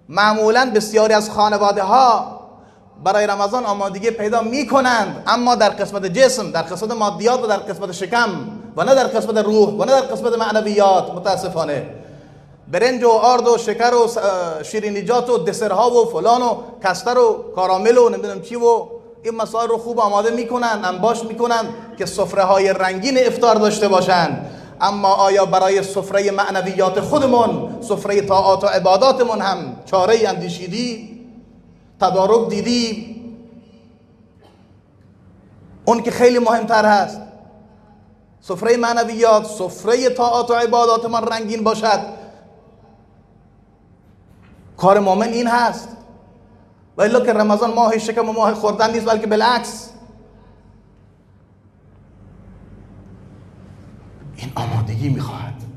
معمولا بسیاری از خانواده ها برای رمضان آمادگی پیدا می کنند، اما در قسمت جسم، در قسمت مادیات و در قسمت شکم و نه در قسمت روح و نه در قسمت معنویات. متاسفانه برنج و آرد و شکر و شیرینیجات و دسرها و فلان و کستر و کارامل و نمیدونم چی و این مسائل رو خوب آماده میکنن، انباش میکنن که سفره های رنگین افطار داشته باشند. اما آیا برای سفره معنویات خودمون، سفره طاعات و عباداتمون هم چاره ای اندیشیدی؟ تدارک دیدی؟ اون که خیلی مهمتر هست، سفره معنویات، سفره طاعات و عبادات من رنگین باشد. کار مؤمن این هست. و الا که رمضان ماه شکم و ماه خوردن نیست، بلکه بالعکس. این آمادگی میخواهد.